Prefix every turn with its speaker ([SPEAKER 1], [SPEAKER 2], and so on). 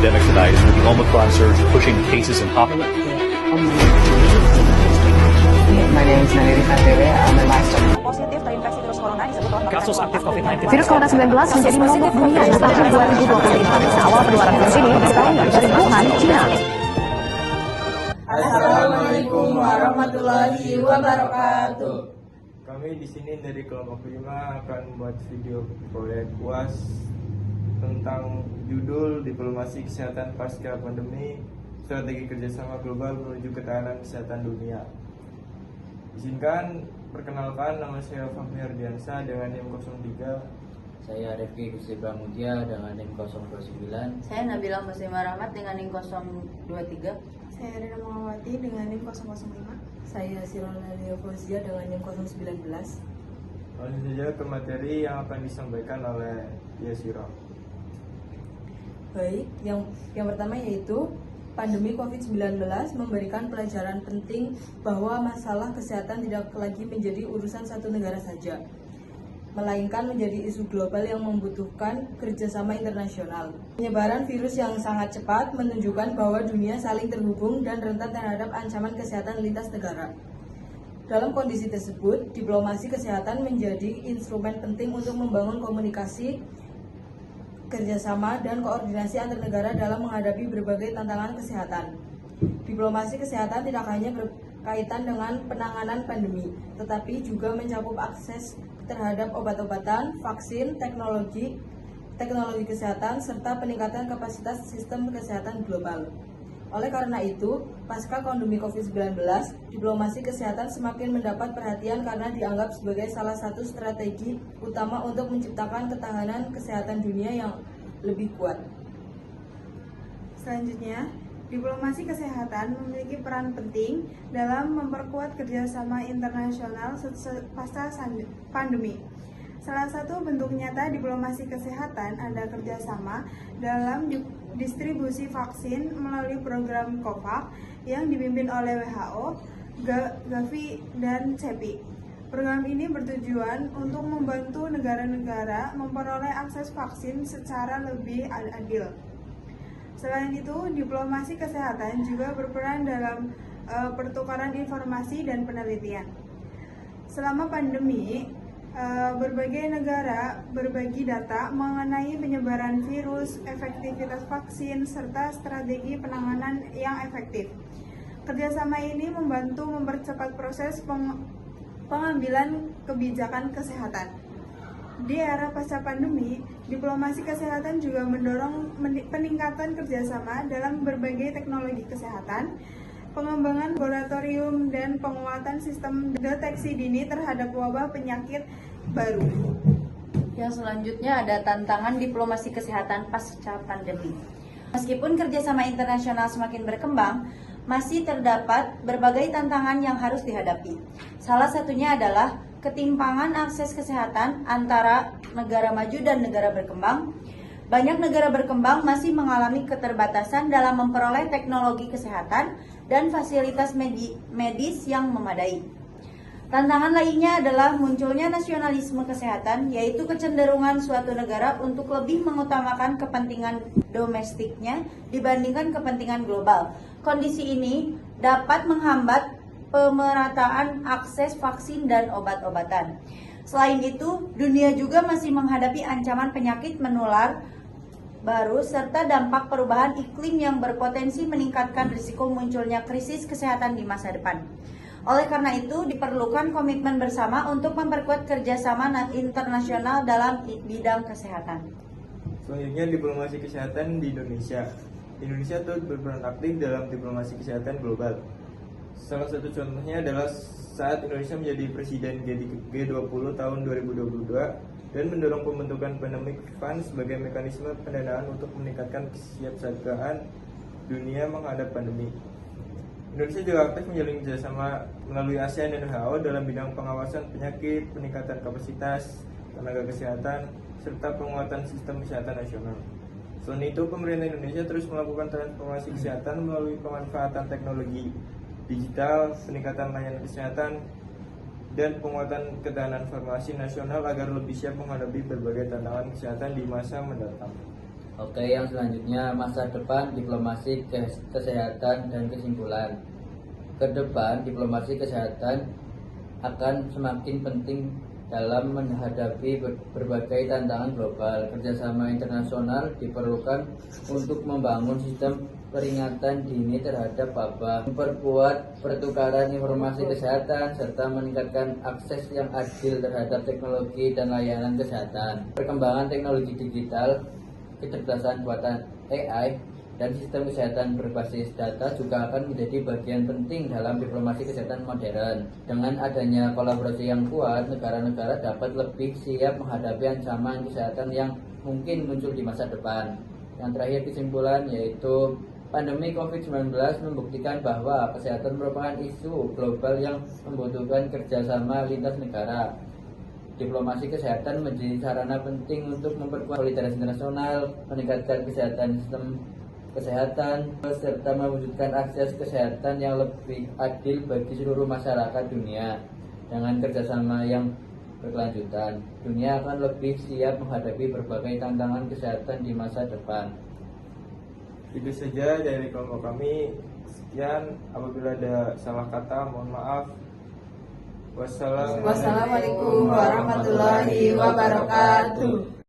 [SPEAKER 1] pandemic tonight with the Omicron surge pushing cases in hospitals.
[SPEAKER 2] My name is Nandiri Fatire. I'm a master.
[SPEAKER 3] Positif terinfeksi virus corona disebut telah
[SPEAKER 4] Kasus aktif COVID-19.
[SPEAKER 5] Virus corona 19 menjadi momok dunia di tahun 2020. Awal penularan virus ini diketahui dari Wuhan, China.
[SPEAKER 6] Assalamualaikum warahmatullahi wabarakatuh.
[SPEAKER 7] Kami di sini dari kelompok 5 akan membuat video proyek UAS tentang judul Diplomasi Kesehatan Pasca Pandemi, Strategi Kerjasama Global Menuju Ketahanan Kesehatan Dunia. Izinkan perkenalkan, nama saya Fahmi Ardiansa dengan NIM 03.
[SPEAKER 6] Saya Rifki Gusti Pramudia dengan NIM 029.
[SPEAKER 8] Saya Nabila Muslimah Rahmat dengan NIM 023.
[SPEAKER 9] Saya Rina Muhammadi dengan NIM 005.
[SPEAKER 10] Saya Sirona Leo Fauzia dengan NIM 019.
[SPEAKER 7] Langsung saja ke materi yang akan disampaikan oleh Yasiro.
[SPEAKER 10] Baik, yang pertama yaitu pandemi COVID-19 memberikan pelajaran penting bahwa masalah kesehatan tidak lagi menjadi urusan satu negara saja, melainkan menjadi isu global yang membutuhkan kerjasama internasional. Penyebaran virus yang sangat cepat menunjukkan bahwa dunia saling terhubung dan rentan terhadap ancaman kesehatan lintas negara. Dalam kondisi tersebut, diplomasi kesehatan menjadi instrumen penting untuk membangun komunikasi, kerjasama, dan koordinasi antar negara dalam menghadapi berbagai tantangan kesehatan. Diplomasi kesehatan tidak hanya berkaitan dengan penanganan pandemi, tetapi juga mencakup akses terhadap obat-obatan, vaksin, teknologi kesehatan, serta peningkatan kapasitas sistem kesehatan global. Oleh karena itu, pasca pandemi COVID-19, diplomasi kesehatan semakin mendapat perhatian karena dianggap sebagai salah satu strategi utama untuk menciptakan ketahanan kesehatan dunia yang lebih kuat.
[SPEAKER 9] Selanjutnya, diplomasi kesehatan memiliki peran penting dalam memperkuat kerjasama internasional pasca pandemi. Salah satu bentuk nyata diplomasi kesehatan adalah kerjasama dalam distribusi vaksin melalui program COVAX yang dipimpin oleh WHO, Gavi, dan CEPI. Program ini bertujuan untuk membantu negara-negara memperoleh akses vaksin secara lebih adil. Selain itu, diplomasi kesehatan juga berperan dalam pertukaran informasi dan penelitian. Selama pandemi, berbagai negara berbagi data mengenai penyebaran virus, efektivitas vaksin, serta strategi penanganan yang efektif. Kerjasama ini membantu mempercepat proses pengambilan kebijakan kesehatan. Di era pasca pandemi, diplomasi kesehatan juga mendorong peningkatan kerjasama dalam berbagai teknologi kesehatan, pengembangan laboratorium, dan penguatan sistem deteksi dini terhadap wabah penyakit baru.
[SPEAKER 8] Yang selanjutnya ada tantangan diplomasi kesehatan pasca pandemi. Meskipun kerjasama internasional semakin berkembang, masih terdapat berbagai tantangan yang harus dihadapi. Salah satunya adalah ketimpangan akses kesehatan antara negara maju dan negara berkembang. Banyak negara berkembang masih mengalami keterbatasan dalam memperoleh teknologi kesehatan dan fasilitas medis yang memadai. Tantangan lainnya adalah munculnya nasionalisme kesehatan, yaitu kecenderungan suatu negara untuk lebih mengutamakan kepentingan domestiknya dibandingkan kepentingan global. Kondisi ini dapat menghambat pemerataan akses vaksin dan obat-obatan. Selain itu, dunia juga masih menghadapi ancaman penyakit menular baru serta dampak perubahan iklim yang berpotensi meningkatkan risiko munculnya krisis kesehatan di masa depan. Oleh karena itu, diperlukan komitmen bersama untuk memperkuat kerjasama internasional dalam bidang kesehatan.
[SPEAKER 7] Selanjutnya, diplomasi kesehatan di Indonesia. Indonesia turut berperan aktif dalam diplomasi kesehatan global. Salah satu contohnya adalah saat Indonesia menjadi Presiden G20 tahun 2022 dan mendorong pembentukan Pandemic Fund sebagai mekanisme pendanaan untuk meningkatkan kesiapsiagaan dunia menghadap pandemi. Indonesia juga aktif menjalin kerjasama melalui ASEAN dan WHO dalam bidang pengawasan penyakit, peningkatan kapasitas tenaga kesehatan, serta penguatan sistem kesehatan nasional. Selain itu, pemerintah Indonesia terus melakukan transformasi kesehatan melalui pemanfaatan teknologi digital, peningkatan layanan kesehatan, dan penguatan ketahanan farmasi nasional agar lebih siap menghadapi berbagai tantangan kesehatan di masa mendatang.
[SPEAKER 6] Oke, yang selanjutnya masa depan diplomasi kesehatan dan kesimpulan. Ke depan, diplomasi kesehatan akan semakin penting dalam menghadapi berbagai tantangan global. Kerjasama internasional diperlukan untuk membangun sistem peringatan dini terhadap wabah, memperkuat pertukaran informasi kesehatan, serta meningkatkan akses yang adil terhadap teknologi dan layanan kesehatan. Perkembangan teknologi digital, kecerdasan buatan AI, dan sistem kesehatan berbasis data juga akan menjadi bagian penting dalam diplomasi kesehatan modern. Dengan adanya kolaborasi yang kuat, negara-negara dapat lebih siap menghadapi ancaman kesehatan yang mungkin muncul di masa depan. Yang terakhir, kesimpulan yaitu pandemi COVID-19 membuktikan bahwa kesehatan merupakan isu global yang membutuhkan kerjasama lintas negara. Diplomasi kesehatan menjadi sarana penting untuk memperkuat solidaritas internasional, meningkatkan kesehatan sistem kesehatan, serta mewujudkan akses kesehatan yang lebih adil bagi seluruh masyarakat dunia. Dengan kerjasama yang berkelanjutan, dunia akan lebih siap menghadapi berbagai tantangan kesehatan di masa depan.
[SPEAKER 7] Itu saja dari kelompok kami. Sekian, apabila ada salah kata mohon maaf. Wassalamualaikum
[SPEAKER 10] Wassalamualaikum warahmatullahi wabarakatuh.